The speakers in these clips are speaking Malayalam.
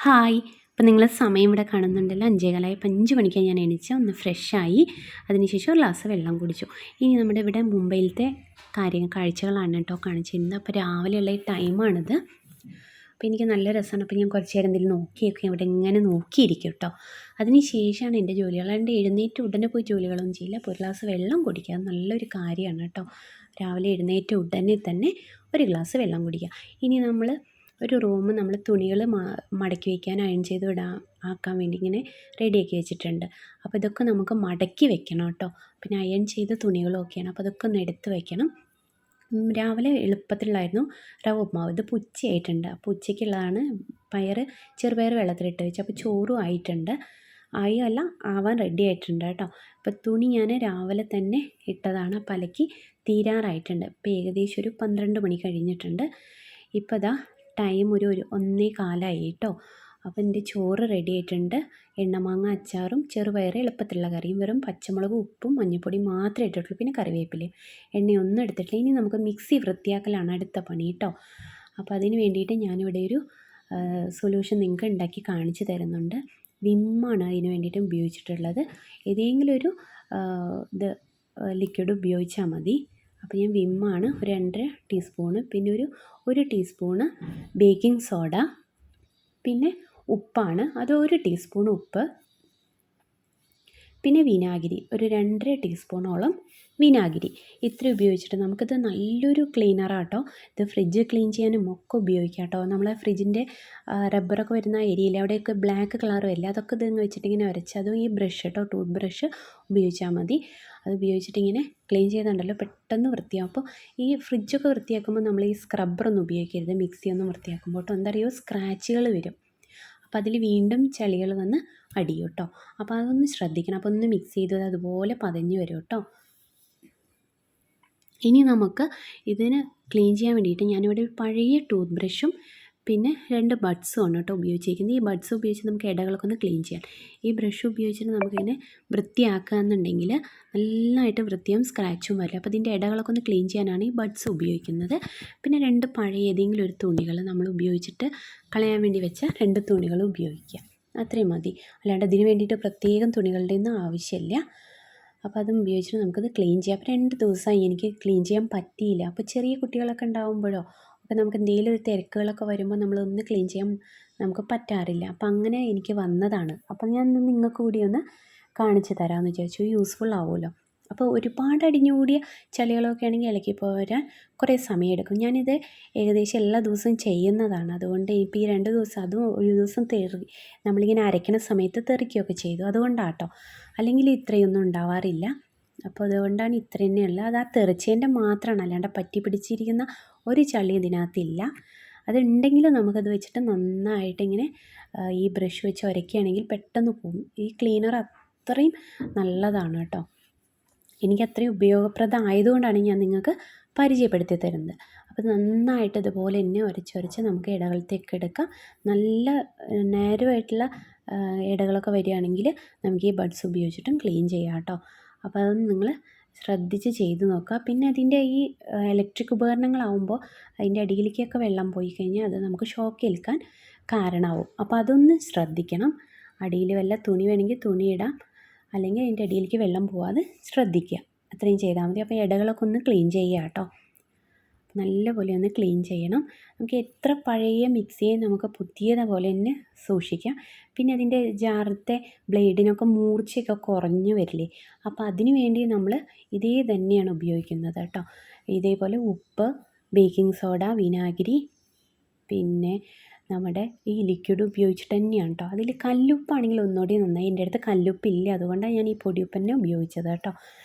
ഹായ്. ഇപ്പം നിങ്ങൾ സമയം ഇവിടെ കാണുന്നുണ്ടല്ലോ, 5:15. ഇപ്പം 5 മണിക്കാണ് ഞാൻ എണീച്ച് ഒന്ന് ഫ്രഷായി. അതിനുശേഷം ഒരു ഗ്ലാസ് വെള്ളം കുടിച്ചു. ഇനി നമ്മുടെ ഇവിടെ മുംബൈയിലത്തെ കാഴ്ചകളാണ് കേട്ടോ കാണിച്ചിരുന്നത്. അപ്പോൾ രാവിലെയുള്ള ഈ ടൈമാണിത്. അപ്പോൾ എനിക്ക് നല്ല രസമാണ്. അപ്പോൾ ഞാൻ കുറച്ച് നേരം എന്തെങ്കിലും നോക്കിയൊക്കെ ഇവിടെ ഇങ്ങനെ നോക്കിയിരിക്കും കേട്ടോ. അതിന് ശേഷമാണ് എൻ്റെ ജോലികൾ. അതുകൊണ്ട് എഴുന്നേറ്റ് ഉടനെ പോയി ജോലികളൊന്നും ചെയ്യില്ല. അപ്പോൾ ഒരു ഗ്ലാസ് വെള്ളം കുടിക്കുക, അത് നല്ലൊരു കാര്യമാണ് കേട്ടോ. രാവിലെ എഴുന്നേറ്റ് ഉടനെ തന്നെ ഒരു ഗ്ലാസ് വെള്ളം കുടിക്കുക. ഇനി നമ്മൾ ഒരു റൂം നമ്മൾ തുണികൾ മടക്കി വയ്ക്കാൻ അയൺ ചെയ്ത് ആക്കാൻ വേണ്ടി ഇങ്ങനെ റെഡിയാക്കി വെച്ചിട്ടുണ്ട്. അപ്പോൾ ഇതൊക്കെ നമുക്ക് മടക്കി വെക്കണം കേട്ടോ. പിന്നെ അയൺ ചെയ്ത തുണികളൊക്കെയാണ്, അപ്പോൾ അതൊക്കെ ഒന്ന് എടുത്ത് വെക്കണം. രാവിലെ എളുപ്പത്തിലുള്ളായിരുന്നു റവ ഉപ്മാവ്. ഇത് ഉച്ചയായിട്ടുണ്ട്. അപ്പോൾ ഉച്ചയ്ക്കുള്ളതാണ് ചെറുപയർ വെള്ളത്തിലിട്ട് വെച്ചു. അപ്പോൾ ചോറും ആയിട്ടുണ്ട്. അല്ല ആവാൻ റെഡി ആയിട്ടുണ്ട് കേട്ടോ. അപ്പോൾ തുണി ഞാൻ രാവിലെ തന്നെ ഇട്ടതാണ്. അപ്പോൾ അലക്കി തീരാറായിട്ടുണ്ട്. ഇപ്പോൾ ഏകദേശം ഒരു 12 മണി കഴിഞ്ഞിട്ടുണ്ട്. ഇപ്പോൾ ഇതാ ടൈം ഒരു 1:15 കേട്ടോ. അപ്പോൾ എൻ്റെ ചോറ് റെഡി ആയിട്ടുണ്ട്. എണ്ണമാങ്ങ അച്ചാറും ചെറുപയർ എളുപ്പത്തിലുള്ള കറിയും, വെറും പച്ചമുളക് ഉപ്പും മഞ്ഞൾപ്പൊടി മാത്രമേ ഇട്ടിട്ടുള്ളൂ. പിന്നെ കറിവേപ്പിലയും എണ്ണയൊന്നും എടുത്തിട്ടില്ല. ഇനി നമുക്ക് മിക്സി വൃത്തിയാക്കലാണ് അടുത്ത പണി കേട്ടോ. അപ്പോൾ അതിന് വേണ്ടിയിട്ട് ഞാനിവിടെ ഒരു സൊല്യൂഷൻ നിങ്ങൾക്ക് ഉണ്ടാക്കി കാണിച്ചു തരുന്നുണ്ട്. വിമ്മാണ് അതിന് വേണ്ടിയിട്ട് ഉപയോഗിച്ചിട്ടുള്ളത്. ഏതെങ്കിലും ഒരു ലിക്വിഡ് ഉപയോഗിച്ചാൽ മതി. അപ്പോൾ ഞാൻ വിമ്മാണ്, ഒരു 2.5 ടീസ്പൂണ്, പിന്നെ ഒരു ടീസ്പൂണ് ബേക്കിംഗ് സോഡ, പിന്നെ ഉപ്പാണ്, അത് 1 ടീസ്പൂൺ ഉപ്പ്, പിന്നെ വിനാഗിരി ഒരു 2.5 ടീസ്പൂണോളം വിനാഗിരി. ഇത്ര ഉപയോഗിച്ചിട്ട് നമുക്കിത് നല്ലൊരു ക്ലീനറാട്ടോ. ഇത് ഫ്രിഡ്ജ് ക്ലീൻ ചെയ്യാനും ഒക്കെ ഉപയോഗിക്കാം കേട്ടോ. നമ്മളെ ഫ്രിഡ്ജിൻ്റെ റബ്ബറൊക്കെ വരുന്ന ഏരിയയിൽ അവിടെയൊക്കെ ബ്ലാക്ക് കളർ വരില്ല, അതൊക്കെ ഇതെന്ന് വെച്ചിട്ട് ഇങ്ങനെ ഉരച്ച്, അതും ഈ ബ്രഷ് കേട്ടോ, ടൂത്ത് ബ്രഷ് ഉപയോഗിച്ചാൽ മതി. അത് ഉപയോഗിച്ചിട്ട് ഇങ്ങനെ ക്ലീൻ ചെയ്തുണ്ടല്ലോ പെട്ടെന്ന് വൃത്തിയാവും. അപ്പോൾ ഈ ഫ്രിഡ്ജൊക്കെ വൃത്തിയാക്കുമ്പോൾ നമ്മൾ ഈ സ്ക്രബ്ബറൊന്നും ഉപയോഗിക്കരുത്. മിക്സിയൊന്നും വൃത്തിയാക്കുമ്പോൾ കേട്ടോ, എന്താ പറയുക, സ്ക്രാച്ചുകൾ വരും. അപ്പോൾ അതിൽ വീണ്ടും ചളികൾ വന്ന് അടിയും കേട്ടോ. അപ്പോൾ അതൊന്ന് ശ്രദ്ധിക്കണം. അപ്പോൾ ഒന്ന് മിക്സ് ചെയ്തത് അതുപോലെ പതഞ്ഞ് വരും കേട്ടോ. ഇനി നമുക്ക് ഇതിന് ക്ലീൻ ചെയ്യാൻ വേണ്ടിയിട്ട് ഞാനിവിടെ ഒരു പഴയ ടൂത്ത് ബ്രഷും പിന്നെ 2 ബഡ്സും ആണ് കേട്ടോ ഉപയോഗിച്ചിരിക്കുന്നത്. ഈ ബഡ്സ് ഉപയോഗിച്ച് നമുക്ക് ഇടകളൊക്കെ ഒന്ന് ക്ലീൻ ചെയ്യാം. ഈ ബ്രഷ് ഉപയോഗിച്ചിട്ട് നമുക്കിങ്ങനെ വൃത്തിയാക്കുക എന്നുണ്ടെങ്കിൽ നല്ലതായിട്ട് വൃത്തിയും സ്ക്രാച്ചും വരില്ല. അപ്പോൾ ഇതിൻ്റെ ഇടകളൊക്കെ ഒന്ന് ക്ലീൻ ചെയ്യാനാണ് ഈ ബഡ്സ് ഉപയോഗിക്കുന്നത്. പിന്നെ 2 പഴയ ഏതെങ്കിലും ഒരു തുണികൾ നമ്മൾ ഉപയോഗിച്ചിട്ട് കളയാൻ വേണ്ടി വെച്ച 2 തുണികൾ ഉപയോഗിക്കുക, അത്രയും മതി. അല്ലാണ്ട് അതിന് വേണ്ടിയിട്ട് പ്രത്യേകം തുണികളുടെ ഒന്നും ആവശ്യമില്ല. അപ്പോൾ അതും ഉപയോഗിച്ചിട്ട് നമുക്കത് ക്ലീൻ ചെയ്യാം. അപ്പോൾ 2 ദിവസമായി എനിക്ക് ക്ലീൻ ചെയ്യാൻ പറ്റിയില്ല. അപ്പോൾ ചെറിയ കുട്ടികളൊക്കെ ഉണ്ടാകുമ്പോഴോ അപ്പോൾ നമുക്ക് എന്തെങ്കിലും ഒരു തിരക്കുകളൊക്കെ വരുമ്പോൾ നമ്മളൊന്ന് ക്ലീൻ ചെയ്യാൻ നമുക്ക് പറ്റാറില്ല. അപ്പോൾ അങ്ങനെ എനിക്ക് വന്നതാണ്. അപ്പോൾ ഞാൻ നിങ്ങൾക്ക് കൂടി ഒന്ന് കാണിച്ചു തരാമെന്ന് വിചാരിച്ചു, യൂസ്ഫുൾ ആവുമല്ലോ. അപ്പോൾ ഒരുപാട് അടിഞ്ഞുകൂടിയ ചളികളൊക്കെ ആണെങ്കിൽ ഇളക്കി പോരാൻ കുറേ സമയമെടുക്കും. ഞാനിത് ഏകദേശം എല്ലാ ദിവസവും ചെയ്യുന്നതാണ്. അതുകൊണ്ട് ഇപ്പോൾ ഈ 2 ദിവസം, അതും ഒരു ദിവസം നമ്മളിങ്ങനെ അരയ്ക്കുന്ന സമയത്ത് തെറിക്കുകയൊക്കെ ചെയ്തു, അതുകൊണ്ടാട്ടോ. അല്ലെങ്കിൽ ഇത്രയൊന്നും ഉണ്ടാവാറില്ല. അപ്പോൾ അതുകൊണ്ടാണ് ഇത്ര തന്നെയുള്ളത്. അത് ആ തെറിച്ചതിൻ്റെ മാത്രമാണ്, അല്ലാണ്ട് പറ്റി പിടിച്ചിരിക്കുന്ന ഒരു ചളി ഇതിനകത്തില്ല. അതുണ്ടെങ്കിലും നമുക്കത് വെച്ചിട്ട് നന്നായിട്ട് ഇങ്ങനെ ഈ ബ്രഷ് വെച്ച് ഉരയ്ക്കുകയാണെങ്കിൽ പെട്ടെന്ന് പോകും. ഈ ക്ലീനർ അത്രയും നല്ലതാണ് കേട്ടോ. എനിക്ക് അത്രയും ഉപയോഗപ്രദമായതുകൊണ്ടാണ് ഞാൻ നിങ്ങൾക്ക് പരിചയപ്പെടുത്തി തരുന്നത്. അപ്പോൾ നന്നായിട്ട് ഇതുപോലെ തന്നെ ഉരച്ച് നമുക്ക് ഇടകളത്തേക്ക് എടുക്കാം. നല്ല നേരമായിട്ടുള്ള ഇടകളൊക്കെ വരികയാണെങ്കിൽ നമുക്ക് ഈ ബഡ്സ് ഉപയോഗിച്ചിട്ടും ക്ലീൻ ചെയ്യാം കേട്ടോ. അപ്പോൾ അതൊന്ന് നിങ്ങൾ ശ്രദ്ധിച്ച് ചെയ്ത് നോക്കുക. പിന്നെ അതിൻ്റെ ഈ ഇലക്ട്രിക് ഉപകരണങ്ങളാവുമ്പോൾ അതിൻ്റെ അടിയിലേക്കൊക്കെ വെള്ളം പോയി കഴിഞ്ഞാൽ അത് നമുക്ക് ഷോക്ക് ഏൽക്കാൻ കാരണമാവും. അപ്പോൾ അതൊന്ന് ശ്രദ്ധിക്കണം. അടിയിൽ വല്ല തുണി വേണമെങ്കിൽ തുണി ഇടാം, അല്ലെങ്കിൽ അതിൻ്റെ അടിയിലേക്ക് വെള്ളം പോവാതെ ശ്രദ്ധിക്കുക. അത്രയും ചെയ്താൽ മതി. അപ്പോൾ ഇടകളൊക്കെ ഒന്ന് ക്ലീൻ ചെയ്യുക കേട്ടോ. നല്ലപോലെ ഒന്ന് ക്ലീൻ ചെയ്യണം. നമുക്ക് എത്ര പഴയ മിക്സിയെ നമുക്ക് പുതിയതുപോലെ തന്നെ സൂക്ഷിക്കാം. പിന്നെ അതിൻ്റെ ജാറത്തെ ബ്ലേഡിനൊക്കെ മൂർച്ചയൊക്കെ കുറഞ്ഞു വരില്ലേ, അപ്പോൾ അതിന് വേണ്ടി നമ്മൾ ഇതേ തന്നെയാണ് ഉപയോഗിക്കുന്നത് കേട്ടോ. ഇതേപോലെ ഉപ്പ്, ബേക്കിംഗ് സോഡ, വിനാഗിരി, പിന്നെ നമ്മുടെ ഈ ലിക്വിഡ് ഉപയോഗിച്ചിട്ട് തന്നെയാണ് കേട്ടോ. അതിൽ കല്ലുപ്പാണെങ്കിൽ ഒന്നുകൂടി നന്നായി. എൻ്റെ അടുത്ത് കല്ലുപ്പില്ല, അതുകൊണ്ടാണ് ഞാൻ ഈ പൊടിയുപ്പ് തന്നെ ഉപയോഗിച്ചത് കേട്ടോ.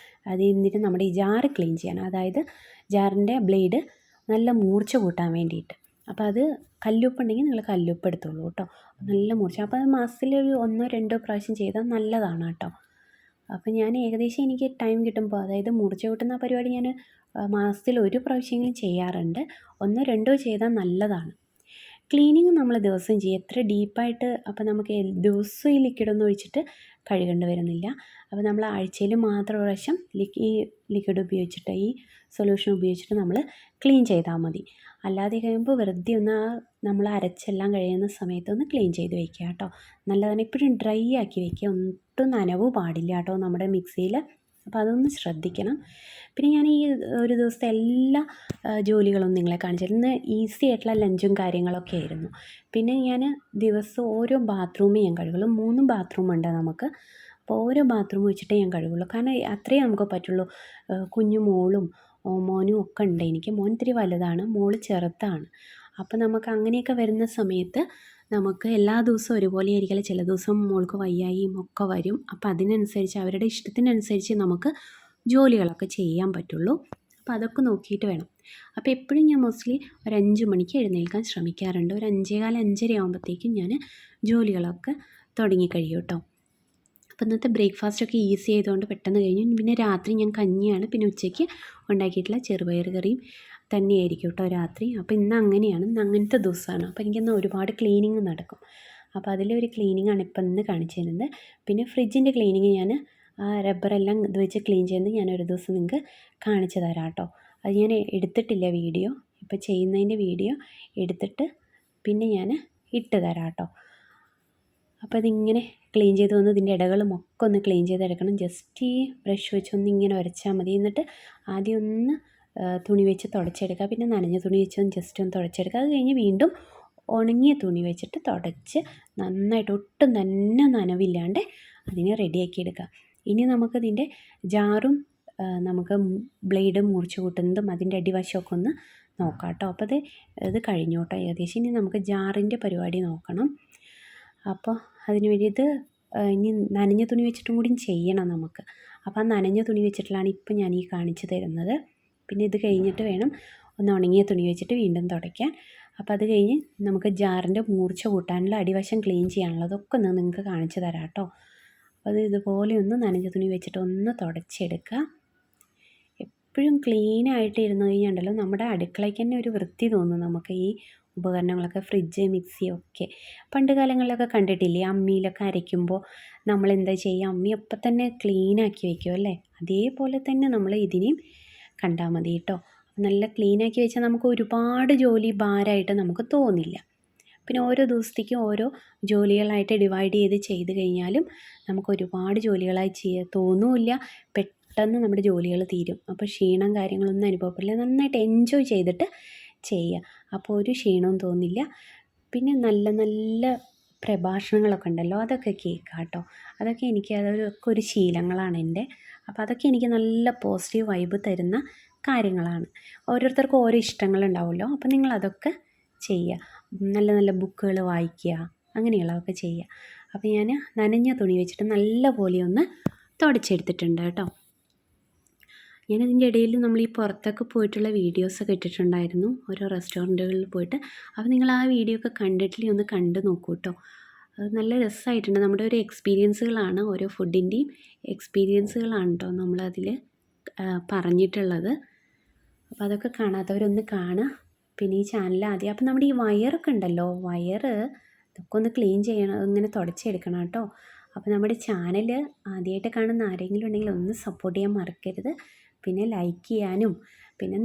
അത് എന്നിട്ട് നമ്മുടെ ഈ ജാറ് ക്ലീൻ ചെയ്യാൻ, അതായത് ജാറിൻ്റെ ബ്ലേഡ് നല്ല മൂർച്ച കൂട്ടാൻ വേണ്ടിയിട്ട്. അപ്പോൾ അത് കല്ലുപ്പുണ്ടെങ്കിൽ നിങ്ങൾ കല്ലുപ്പ് എടുത്തോളൂ കേട്ടോ. നല്ല മൂർച്ച. അപ്പോൾ അത് മാസത്തിലൊരു 1-2 പ്രാവശ്യം ചെയ്താൽ നല്ലതാണ് കേട്ടോ. അപ്പോൾ ഞാൻ ഏകദേശം എനിക്ക് ടൈം കിട്ടുമ്പോൾ, അതായത് മൂർച്ച കൂട്ടുന്ന പരിപാടി ഞാൻ മാസത്തിൽ 1 പ്രാവശ്യമെങ്കിലും ചെയ്യാറുണ്ട്. 1-2 ചെയ്താൽ നല്ലതാണ്. ക്ലീനിങ് നമ്മൾ ദിവസം ചെയ്യും, എത്ര ഡീപ്പായിട്ട്. അപ്പോൾ നമുക്ക് ദിവസവും ഈ ലിക്വിഡൊന്നും ഒഴിച്ചിട്ട് കഴുകേണ്ടി വരുന്നില്ല. അപ്പോൾ നമ്മൾ ആഴ്ചയിൽ മാത്രം പ്രാവശ്യം ഈ ലിക്വിഡ് ഉപയോഗിച്ചിട്ട്, ഈ സൊല്യൂഷൻ ഉപയോഗിച്ചിട്ട് നമ്മൾ ക്ലീൻ ചെയ്താൽ മതി. അല്ലാതെ കഴിയുമ്പോൾ വെറുതെ ഒന്ന് നമ്മൾ അരച്ചെല്ലാം കഴിയുന്ന സമയത്ത് ഒന്ന് ക്ലീൻ ചെയ്ത് വെക്കുക കേട്ടോ. നല്ലതാണ്. എപ്പോഴും ഡ്രൈ ആക്കി വെക്കുക, ഒട്ടും നനവ് പാടില്ല കേട്ടോ നമ്മുടെ മിക്സിയിൽ. അപ്പോൾ അതൊന്ന് ശ്രദ്ധിക്കണം. പിന്നെ ഞാൻ ഈ ഒരു ദിവസത്തെ എല്ലാ ജോലികളൊന്നും നിങ്ങളെ കാണിച്ചിരുന്നു. ഇന്ന് ഈസി ആയിട്ടുള്ള ലഞ്ചും കാര്യങ്ങളൊക്കെ ആയിരുന്നു. പിന്നെ ഞാൻ ദിവസം ഓരോ ബാത്റൂമേ ഞാൻ കഴുകുള്ളൂ. 3 ബാത്റൂമുണ്ട് നമുക്ക്. അപ്പോൾ ഓരോ ബാത്റൂം വെച്ചിട്ടേ ഞാൻ കഴുകുള്ളൂ. കാരണം അത്രയേ നമുക്ക് പറ്റുള്ളൂ. കുഞ്ഞു മോളും മോനും ഒക്കെ ഉണ്ട് എനിക്ക്. മോൻ ഇത്തിരി വലുതാണ്, മോള് ചെറുതാണ്. അപ്പോൾ നമുക്ക് അങ്ങനെയൊക്കെ വരുന്ന സമയത്ത് നമുക്ക് എല്ലാ ദിവസവും ഒരുപോലെ ആയിരിക്കില്ല. ചില ദിവസം മോൾക്ക് വയ്യായും ഒക്കെ വരും. അപ്പോൾ അതിനനുസരിച്ച് അവരുടെ ഇഷ്ടത്തിനനുസരിച്ച് നമുക്ക് ജോലികളൊക്കെ ചെയ്യാൻ പറ്റുള്ളൂ. അപ്പോൾ അതൊക്കെ നോക്കിയിട്ട് വേണം. അപ്പോൾ എപ്പോഴും ഞാൻ മോസ്റ്റ്ലി ഒരു 5 മണിക്ക് എഴുന്നേൽക്കാൻ ശ്രമിക്കാറുണ്ട്. ഒരു 5:15 5:30 ആകുമ്പോഴത്തേക്കും ഞാൻ ജോലികളൊക്കെ തുടങ്ങി കഴിയും കേട്ടോ. അപ്പോൾ ഇന്നത്തെ ബ്രേക്ക്ഫാസ്റ്റൊക്കെ ഈസി ആയതുകൊണ്ട് പെട്ടെന്ന് കഴിഞ്ഞു. പിന്നെ രാത്രി ഞാൻ കഞ്ഞിയാണ്, പിന്നെ ഉച്ചയ്ക്ക് ഉണ്ടാക്കിയിട്ടുള്ള ചെറുപയർ കറിയും തന്നെയായിരിക്കും കേട്ടോ രാത്രി. അപ്പോൾ ഇന്ന് അങ്ങനെയാണ്, ഇന്ന് അങ്ങനത്തെ ദിവസമാണ്. അപ്പോൾ എനിക്കിന്ന് ഒരുപാട് ക്ലീനിങ് നടക്കും. അപ്പോൾ അതിലൊരു ക്ലീനിങ്ങാണ് ഇപ്പം ഇന്ന് കാണിച്ചു തരുന്നത്. പിന്നെ ഫ്രിഡ്ജിൻ്റെ ക്ലീനിങ് ഞാൻ ആ റബ്ബറെല്ലാം ഇത് വെച്ച് ക്ലീൻ ചെയ്യുന്നത് ഞാൻ ഒരു ദിവസം നിങ്ങൾക്ക് കാണിച്ചു തരാം കേട്ടോ. അത് ഞാൻ എടുത്തിട്ടില്ല വീഡിയോ, ഇപ്പോൾ ചെയ്യുന്നതിൻ്റെ വീഡിയോ എടുത്തിട്ട് പിന്നെ ഞാൻ ഇട്ട് തരാം കേട്ടോ. അപ്പോൾ അതിങ്ങനെ ക്ലീൻ ചെയ്ത് വന്ന് ഇതിൻ്റെ ഇടകളും ഒക്കെ ഒന്ന് ക്ലീൻ ചെയ്തെടുക്കണം. ജസ്റ്റ് ഈ ബ്രഷ് വെച്ചൊന്ന് ഇങ്ങനെ ഉരച്ചാൽ മതി. എന്നിട്ട് ആദ്യം ഒന്ന് തുണി വെച്ച് തുടച്ചെടുക്കുക. പിന്നെ നനഞ്ഞ തുണി വെച്ച് ജസ്റ്റ് ഒന്ന് തുടച്ചെടുക്കുക. അത് കഴിഞ്ഞ് വീണ്ടും ഉണങ്ങിയ തുണി വെച്ചിട്ട് തുടച്ച് നന്നായിട്ട് ഒട്ടും തന്നെ നനവില്ലാണ്ട് അതിനെ റെഡിയാക്കി എടുക്കുക. ഇനി നമുക്കതിൻ്റെ ജാറും നമുക്ക് ബ്ലേഡ് മുറിച്ച് കൂട്ടുന്നതും അതിൻ്റെ അടിവശമൊക്കെ ഒന്ന് നോക്കാം കേട്ടോ. അപ്പോൾ ഇത് കഴിഞ്ഞു കേട്ടോ ഏകദേശം. ഇനി നമുക്ക് ജാറിൻ്റെ പരിപാടി നോക്കണം. അപ്പോൾ അതിന് വേണ്ടി ഇനി നനഞ്ഞ തുണി വെച്ചിട്ടും കൂടി ചെയ്യണം നമുക്ക്. അപ്പോൾ ആ നനഞ്ഞ തുണി വെച്ചിട്ടുള്ളതാണ് ഇപ്പം ഞാൻ ഈ കാണിച്ചു തരുന്നത്. പിന്നെ ഇത് കഴിഞ്ഞിട്ട് വേണം ഒന്ന് ഉണങ്ങിയ തുണി വെച്ചിട്ട് വീണ്ടും തുടയ്ക്കാൻ. അപ്പോൾ അത് കഴിഞ്ഞ് നമുക്ക് ജാറിൻ്റെ മൂർച്ച കൂട്ടാനുള്ള അടിവശം ക്ലീൻ ചെയ്യാനുള്ളതൊക്കെ ഒന്ന് നിങ്ങൾക്ക് കാണിച്ചു തരാം കേട്ടോ. അപ്പോൾ അത് ഇതുപോലെ ഒന്ന് നനഞ്ഞ തുണി വെച്ചിട്ട് ഒന്ന് തുടച്ചെടുക്കുക. എപ്പോഴും ക്ലീനായിട്ട് ഇരുന്ന് കഴിഞ്ഞാൽ നമ്മുടെ അടുക്കളയ്ക്ക് തന്നെ ഒരു വൃത്തി തോന്നും നമുക്ക്. ഈ ഉപകരണങ്ങളൊക്കെ ഫ്രിഡ്ജ്, മിക്സി ഒക്കെ പണ്ട് കാലങ്ങളിലൊക്കെ കണ്ടിട്ടില്ലേ, അമ്മിയിലൊക്കെ അരയ്ക്കുമ്പോൾ നമ്മൾ എന്താ ചെയ്യുക, അമ്മി അപ്പം തന്നെ ക്ലീനാക്കി വയ്ക്കും അല്ലേ. അതേപോലെ തന്നെ നമ്മൾ ഇതിനെയും കണ്ടാൽ മതി കേട്ടോ. നല്ല ക്ലീനാക്കി വെച്ചാൽ നമുക്ക് ഒരുപാട് ജോലി ഭാരമായിട്ട് നമുക്ക് തോന്നില്ല. പിന്നെ ഓരോ ദിവസത്തേക്കും ഓരോ ജോലികളായിട്ട് ഡിവൈഡ് ചെയ്ത് കഴിഞ്ഞാലും നമുക്ക് ഒരുപാട് ജോലികളായി തോന്നുമില്ല. പെട്ടെന്ന് നമ്മുടെ ജോലികൾ തീരും. അപ്പോൾ ക്ഷീണം കാര്യങ്ങളൊന്നും അനുഭവപ്പെടില്ല. നന്നായിട്ട് എൻജോയ് ചെയ്തിട്ട് ചെയ്യുക. അപ്പോൾ ഒരു ക്ഷീണവും തോന്നില്ല. പിന്നെ നല്ല നല്ല പ്രഭാഷണങ്ങളൊക്കെ ഉണ്ടല്ലോ, അതൊക്കെ കേൾക്കാം കേട്ടോ. അതൊക്കെ അതൊക്കെ ഒരു ശീലങ്ങളാണ് എൻ്റെ. അപ്പോൾ അതൊക്കെ എനിക്ക് നല്ല പോസിറ്റീവ് വൈബ് തരുന്ന കാര്യങ്ങളാണ്. ഓരോരുത്തർക്കും ഓരോ ഇഷ്ടങ്ങളുണ്ടാവുമല്ലോ. അപ്പോൾ നിങ്ങളതൊക്കെ ചെയ്യുക. നല്ല നല്ല ബുക്കുകൾ വായിക്കുക, അങ്ങനെയുള്ളതൊക്കെ ചെയ്യുക. അപ്പോൾ ഞാൻ നനഞ്ഞ തുണി വെച്ചിട്ട് നല്ല പോലെ ഒന്ന് തുടച്ചെടുത്തിട്ടുണ്ട് കേട്ടോ. ഞാനതിൻ്റെ ഇടയിൽ നമ്മൾ ഈ പുറത്തൊക്കെ പോയിട്ടുള്ള വീഡിയോസൊക്കെ ഇട്ടിട്ടുണ്ടായിരുന്നു, ഓരോ റെസ്റ്റോറൻറ്റുകളിൽ പോയിട്ട്. അപ്പോൾ നിങ്ങൾ ആ വീഡിയോ ഒക്കെ കണ്ടിട്ടില്ലേ, ഒന്ന് കണ്ടു നോക്കൂ കേട്ടോ. അത് നല്ല രസമായിട്ടുണ്ട്. നമ്മുടെ ഒരു എക്സ്പീരിയൻസുകളാണ്, ഓരോ ഫുഡിൻ്റെയും എക്സ്പീരിയൻസുകളാണ് കേട്ടോ നമ്മളതിൽ പറഞ്ഞിട്ടുള്ളത്. അപ്പോൾ അതൊക്കെ കാണാത്തവരൊന്ന് കാണുക. പിന്നെ ഈ ചാനൽ ആദ്യം, അപ്പോൾ നമ്മുടെ ഈ വയറൊക്കെ ഉണ്ടല്ലോ, ഇതൊക്കെ ഒന്ന് ക്ലീൻ ചെയ്യണം, ഇങ്ങനെ തുടച്ചെടുക്കണം കേട്ടോ. അപ്പോൾ നമ്മുടെ ചാനൽ ആദ്യമായിട്ട് കാണുന്ന ആരെങ്കിലും ഉണ്ടെങ്കിൽ ഒന്ന് സപ്പോർട്ട് ചെയ്യാൻ മറക്കരുത്. പിന്നെ ലൈക്ക് ചെയ്യാനും, പിന്നെ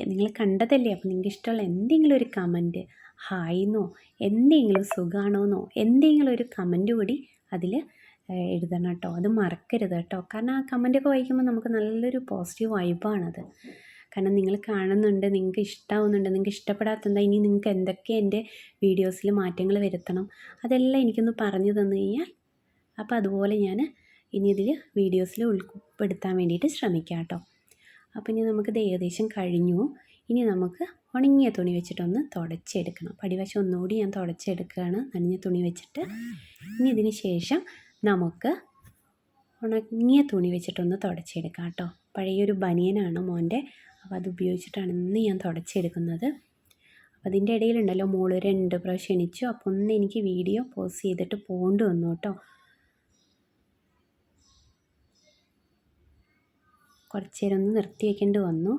നിങ്ങൾ കണ്ടതല്ലേ, അപ്പോൾ നിങ്ങൾക്ക് ഇഷ്ടമുള്ള എന്തെങ്കിലും ഒരു കമൻറ്റ്, ഹായ്ന്നോ എന്തെങ്കിലും സുഖാണോന്നോ എന്തെങ്കിലും ഒരു കമൻറ്റ് കൂടി അതിൽ എഴുതണം കേട്ടോ. അത് മറക്കരുത് കേട്ടോ. കാരണം ആ കമൻറ്റൊക്കെ വായിക്കുമ്പോൾ നമുക്ക് നല്ലൊരു പോസിറ്റീവ് വൈബാണത്. കാരണം നിങ്ങൾ കാണുന്നുണ്ട്, നിങ്ങൾക്ക് ഇഷ്ടമാവുന്നുണ്ട്, നിങ്ങൾക്ക് ഇഷ്ടപ്പെടാത്തെന്താ, ഇനി നിങ്ങൾക്ക് എന്തൊക്കെ എൻ്റെ വീഡിയോസിൽ മാറ്റങ്ങൾ വരുത്തണം, അതെല്ലാം എനിക്കൊന്ന് പറഞ്ഞു തന്നു കഴിഞ്ഞാൽ അപ്പോൾ അതുപോലെ ഞാൻ ഇനി ഇതിൽ വീഡിയോസിൽ ഉൾപ്പെടുത്താൻ വേണ്ടിയിട്ട് ശ്രമിക്കാം കേട്ടോ. അപ്പോൾ ഇനി നമുക്കിത് ഏകദേശം കഴിഞ്ഞു. ഇനി നമുക്ക് ഉണങ്ങിയ തുണി വെച്ചിട്ടൊന്ന് തുടച്ചെടുക്കണം. പടിവശം ഒന്നുകൂടി ഞാൻ തുടച്ചെടുക്കുകയാണ് നനഞ്ഞ തുണി വെച്ചിട്ട്. ഇനി ഇതിന് ശേഷം നമുക്ക് ഉണങ്ങിയ തുണി വെച്ചിട്ടൊന്ന് തുടച്ചെടുക്കാം കേട്ടോ. പഴയൊരു ബനിയനാണ് മോൻ്റെ, അപ്പോൾ അത് ഉപയോഗിച്ചിട്ടാണ് ഇന്ന് ഞാൻ തുടച്ചെടുക്കുന്നത്. അപ്പോൾ അതിൻ്റെ ഇടയിലുണ്ടല്ലോ മോള് 2 പ്രാവശ്യം എണീച്ചു. അപ്പോൾ ഒന്ന് എനിക്ക് വീഡിയോ പോസ് ചെയ്തിട്ട് പോകേണ്ടി വന്നു കേട്ടോ. കുറച്ച് നേരം ഒന്ന് നിർത്തി വയ്ക്കേണ്ടി വന്നു.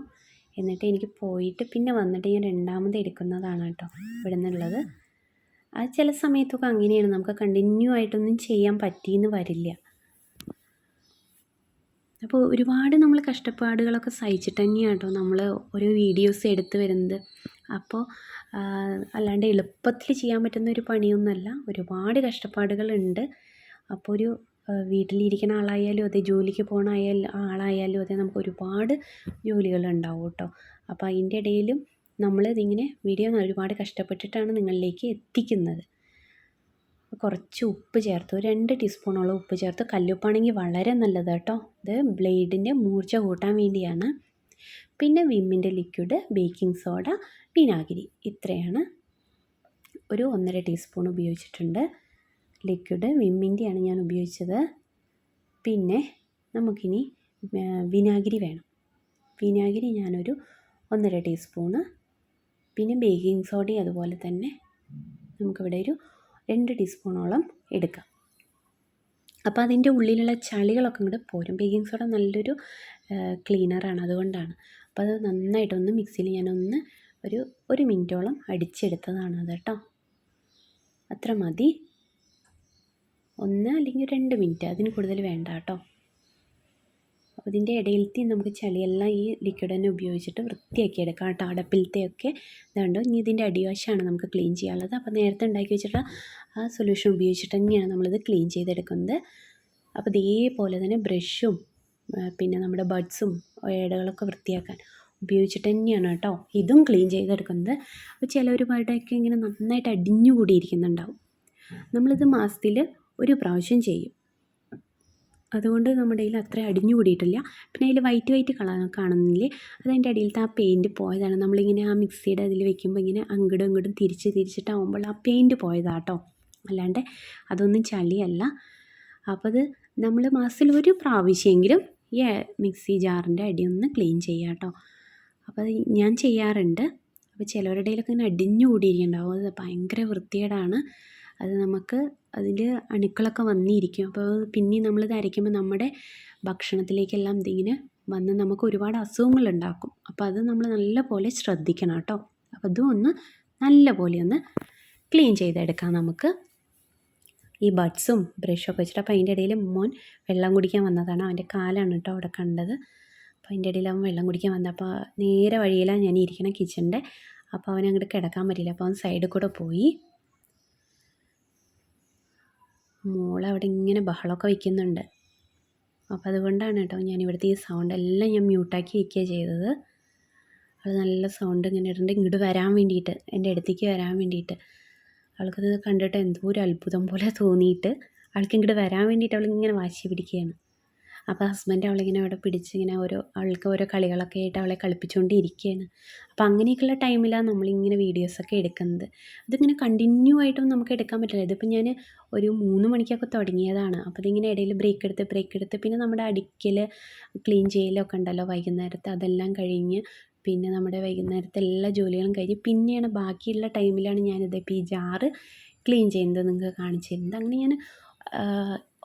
എന്നിട്ട് എനിക്ക് പോയിട്ട് പിന്നെ വന്നിട്ട് ഞാൻ രണ്ടാമത് എടുക്കുന്നതാണ് കേട്ടോ ഇവിടെ നിന്നുള്ളത്. അത് ചില സമയത്തൊക്കെ അങ്ങനെയാണ്, നമുക്ക് കണ്ടിന്യൂ ആയിട്ടൊന്നും ചെയ്യാൻ പറ്റിയെന്ന് വരില്ല. അപ്പോൾ ഒരുപാട് നമ്മൾ കഷ്ടപ്പാടുകളൊക്കെ സഹിച്ചിട്ട് തന്നെയാണ് കേട്ടോ നമ്മൾ ഓരോ വീഡിയോസ് എടുത്ത് വരുന്നത്. അപ്പോൾ അല്ലാണ്ട് എളുപ്പത്തിൽ ചെയ്യാൻ പറ്റുന്ന ഒരു പണിയൊന്നുമല്ല, ഒരുപാട് കഷ്ടപ്പാടുകളുണ്ട്. അപ്പോൾ ഒരു വീട്ടിലിരിക്കുന്ന ആളായാലും അതെ, ജോലിക്ക് പോകണ ആളായാലും അതെ, നമുക്ക് ഒരുപാട് ജോലികളുണ്ടാവും കേട്ടോ. അപ്പോൾ അതിൻ്റെ ഇടയിലും നമ്മളിതിങ്ങനെ വീഡിയോ ഒരുപാട് കഷ്ടപ്പെട്ടിട്ടാണ് നിങ്ങളിലേക്ക് എത്തിക്കുന്നത്. കുറച്ച് ഉപ്പ് ചേർത്ത്, ഒരു 2 ടീസ്പൂണോളം ഉപ്പ് ചേർത്ത്. കല്ലുപ്പാണെങ്കിൽ വളരെ നല്ലത് കേട്ടോ, ഇത് ബ്ലേഡിൻ്റെ മൂർച്ച കൂട്ടാൻ വേണ്ടിയാണ്. പിന്നെ വിമ്മിൻ്റെ ലിക്വിഡ്, ബേക്കിംഗ് സോഡ, വിനാഗിരി, ഇത്രയാണ്. ഒരു 1.5 ടീസ്പൂൺ ഉപയോഗിച്ചിട്ടുണ്ട്. ലിക്വിഡ് വിമ്മിൻ്റെയാണ് ഞാൻ ഉപയോഗിച്ചത്. പിന്നെ നമുക്കിനി വിനാഗിരി വേണം. വിനാഗിരി ഞാനൊരു 1.5 ടീസ്പൂണ്. പിന്നെ ബേക്കിംഗ് സോഡയും അതുപോലെ തന്നെ നമുക്കിവിടെ ഒരു 2 ടീസ്പൂണോളം എടുക്കാം. അപ്പോൾ അതിൻ്റെ ഉള്ളിലുള്ള ചളികളൊക്കെ ഇങ്ങോട്ട് പോരും. ബേക്കിംഗ് സോഡ നല്ലൊരു ക്ലീനറാണ്, അതുകൊണ്ടാണ്. അപ്പോൾ അത് നന്നായിട്ടൊന്ന് മിക്സിയിൽ ഞാനൊന്ന് ഒരു മിനിറ്റോളം അടിച്ചെടുത്തതാണ് അത് കേട്ടോ. അത്ര മതി, 1 അല്ലെങ്കിൽ 2 മിനിറ്റ്, അതിന് കൂടുതൽ വേണ്ട കേട്ടോ. അപ്പോൾ ഇതിൻ്റെ ഇടയിലത്തെ നമുക്ക് ചളിയെല്ലാം ഈ ലിക്വിഡ് തന്നെ ഉപയോഗിച്ചിട്ട് വൃത്തിയാക്കി എടുക്കാം കേട്ടോ. അടപ്പിലത്തെയൊക്കെ ഇതുകൊണ്ട് ഇനി ഇതിൻ്റെ അടിവശമാണ് നമുക്ക് ക്ലീൻ ചെയ്യാനുള്ളത്. അപ്പോൾ നേരത്തെ ഉണ്ടാക്കി വെച്ചിട്ട് ആ സൊല്യൂഷൻ ഉപയോഗിച്ചിട്ട് തന്നെയാണ് നമ്മളിത് ക്ലീൻ ചെയ്തെടുക്കുന്നത്. അപ്പോൾ ഇതേപോലെ തന്നെ ബ്രഷും പിന്നെ നമ്മുടെ ബഡ്സും ഇടകളൊക്കെ വൃത്തിയാക്കാൻ ഉപയോഗിച്ചിട്ട് തന്നെയാണ് കേട്ടോ ഇതും ക്ലീൻ ചെയ്തെടുക്കുന്നത്. അപ്പോൾ ചിലവരുമായിട്ടൊക്കെ ഇങ്ങനെ നന്നായിട്ട് അടിഞ്ഞുകൂടിയിരിക്കുന്നുണ്ടാവും. നമ്മളിത് മാസത്തിൽ ഒരു പ്രാവശ്യം ചെയ്യും, അതുകൊണ്ട് നമ്മുടെ കയ്യിൽ അത്ര അടിഞ്ഞു കൂടിയിട്ടില്ല. പിന്നെ അതിൽ വൈറ്റ് കാണുന്നില്ലേ, അതതിൻ്റെ അടിയിലത്തെ ആ പെയിൻറ്റ് പോയതാണ്. നമ്മളിങ്ങനെ ആ മിക്സിയുടെ അതിൽ വെക്കുമ്പോൾ ഇങ്ങനെ അങ്ങോട്ടും ഇങ്ങോട്ടും തിരിച്ചിട്ടാവുമ്പോൾ ആ പെയിൻറ്റ് പോയതാട്ടോ, അല്ലാണ്ട് അതൊന്നും ചളിയല്ല. അപ്പോൾ അത് നമ്മൾ മാസത്തിൽ ഒരു പ്രാവശ്യമെങ്കിലും ഈ മിക്സി ജാറിൻ്റെ അടിയൊന്ന് ക്ലീൻ ചെയ്യാം കേട്ടോ. അപ്പോൾ അത് ഞാൻ ചെയ്യാറുണ്ട്. അപ്പോൾ ചിലവരുടെ ഇടയിലൊക്കെ ഇങ്ങനെ അടിഞ്ഞു കൂടിയിരിക്കുന്നുണ്ടാവും, അത് ഭയങ്കര വൃത്തികേടാണ്. അത് നമുക്ക് അതിൽ അണുക്കളൊക്കെ വന്നിരിക്കും. അപ്പോൾ പിന്നെ നമ്മളിത് അരയ്ക്കുമ്പോൾ നമ്മുടെ ഭക്ഷണത്തിലേക്കെല്ലാം ഇതിങ്ങനെ വന്ന് നമുക്ക് ഒരുപാട് അസുഖങ്ങളുണ്ടാക്കും. അപ്പോൾ അത് നമ്മൾ നല്ല പോലെ ശ്രദ്ധിക്കണം കേട്ടോ. അപ്പോൾ അതും ഒന്ന് നല്ല പോലെ ഒന്ന് ക്ലീൻ ചെയ്തെടുക്കാം നമുക്ക്. ഈ ബഡ്സും ബ്രഷൊക്കെ വെച്ചിട്ട്. അപ്പോൾ അതിൻ്റെ ഇടയിൽ മോൻ വെള്ളം കുടിക്കാൻ വന്നതാണ്, അവൻ്റെ കാലാണ് കേട്ടോ അവിടെ കണ്ടത്. അപ്പോൾ അതിൻ്റെ ഇടയിൽ അവൻ വെള്ളം കുടിക്കാൻ വന്നപ്പോൾ നേരെ വഴിയിലാണ് ഞാൻ ഇരിക്കണം കിച്ചണിൻ്റെ. അപ്പോൾ അവൻ അങ്ങോട്ട് കിടക്കാൻ പറ്റില്ല, അപ്പോൾ അവൻ സൈഡിൽ കൂടെ പോയി. മോളവിടെ ഇങ്ങനെ ബഹളമൊക്കെ വയ്ക്കുന്നുണ്ട്. അപ്പോൾ അതുകൊണ്ടാണ് കേട്ടോ ഞാൻ ഇവിടുത്തെ ഈ സൗണ്ട് എല്ലാം ഞാൻ മ്യൂട്ടാക്കി വയ്ക്കുക ചെയ്തത്. അത് നല്ല സൗണ്ട് ഇങ്ങനെ ഇടുന്നുണ്ട് ഇങ്ങോട്ട് വരാൻ വേണ്ടിയിട്ട്, എൻ്റെ അടുത്തേക്ക് വരാൻ വേണ്ടിയിട്ട്. അവൾക്കത് കണ്ടിട്ട് എന്തോ ഒരു അത്ഭുതം പോലെ തോന്നിയിട്ട് അവൾക്ക് ഇങ്ങോട്ട് വരാൻ വേണ്ടിയിട്ട് അവളിങ്ങനെ വാശി പിടിക്കുകയാണ്. അപ്പോൾ ഹസ്ബൻഡ് അവളിങ്ങനെ അവിടെ പിടിച്ചിങ്ങനെ അവൾക്ക് ഓരോ കളികളൊക്കെ ആയിട്ട് അവളെ കളിപ്പിച്ചുകൊണ്ടിരിക്കുകയാണ്. അപ്പോൾ അങ്ങനെയൊക്കെയുള്ള ടൈമിലാണ് നമ്മളിങ്ങനെ വീഡിയോസൊക്കെ എടുക്കുന്നത്. ഇതിങ്ങനെ കണ്ടിന്യൂ ആയിട്ടൊന്നും നമുക്ക് എടുക്കാൻ പറ്റില്ല. ഇതിപ്പോൾ ഞാൻ ഒരു 3 മണിക്കൊക്കെ തുടങ്ങിയതാണ്. അപ്പോൾ ഇതിങ്ങനെ ഇടയിൽ ബ്രേക്ക് എടുത്ത് പിന്നെ നമ്മുടെ അടിക്കൽ ക്ലീൻ ചെയ്യലൊക്കെ ഉണ്ടല്ലോ വൈകുന്നേരത്തെ, അതെല്ലാം കഴിഞ്ഞ് പിന്നെ നമ്മുടെ വൈകുന്നേരത്തെ എല്ലാ ജോലികളും കഴിഞ്ഞ് പിന്നെയാണ് ബാക്കിയുള്ള ടൈമിലാണ് ഞാനിതിപ്പോൾ ഈ ജാറ് ക്ലീൻ ചെയ്യുന്നത് നിങ്ങൾക്ക് കാണിച്ചു തരുന്നത്. അങ്ങനെ ഞാൻ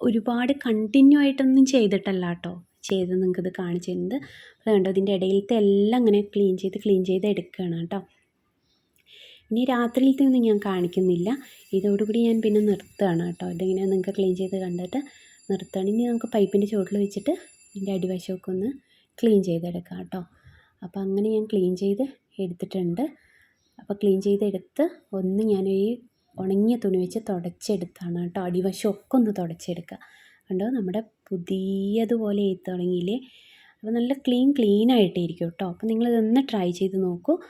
ഒരുപാട് കണ്ടിന്യൂ ആയിട്ടൊന്നും ചെയ്തിട്ടല്ല കേട്ടോ ചെയ്ത് നിങ്ങൾക്കിത് കാണിച്ചു തരുന്നത്. അതുകൊണ്ട് ഇതിൻ്റെ ഇടയിലത്തെ എല്ലാം അങ്ങനെ ക്ലീൻ ചെയ്ത് എടുക്കുകയാണ് കേട്ടോ. ഇനി രാത്രിയിലത്തെ ഒന്നും ഞാൻ കാണിക്കുന്നില്ല, ഇതോടുകൂടി ഞാൻ പിന്നെ നിർത്തുകയാണ് കേട്ടോ. ഇതിങ്ങനെ നിങ്ങൾക്ക് ക്ലീൻ ചെയ്ത് കണ്ടിട്ട് നിർത്തുകയാണ്. ഇനി നമുക്ക് പൈപ്പിൻ്റെ ചുവട്ടിൽ വെച്ചിട്ട് ഇതിൻ്റെ അടിവശമൊക്കെ ഒന്ന് ക്ലീൻ ചെയ്തെടുക്കാം കേട്ടോ. അപ്പോൾ അങ്ങനെ ഞാൻ ക്ലീൻ ചെയ്ത് എടുത്തിട്ടുണ്ട്. അപ്പോൾ ക്ലീൻ ചെയ്തെടുത്ത് ഒന്ന് ഞാൻ ഈ ഉണങ്ങിയ തുണി വെച്ച് തുടച്ചെടുത്താണ് കേട്ടോ. അടിവശമൊക്കെ ഒന്ന് തുടച്ചെടുക്കുക. കണ്ടോ നമ്മുടെ പുതിയതുപോലെ തുടങ്ങിയില്ലേ. അപ്പോൾ നല്ല ക്ലീനായിട്ടിരിക്കും കേട്ടോ. അപ്പോൾ നിങ്ങളിതൊന്ന് ട്രൈ ചെയ്ത് നോക്കൂ.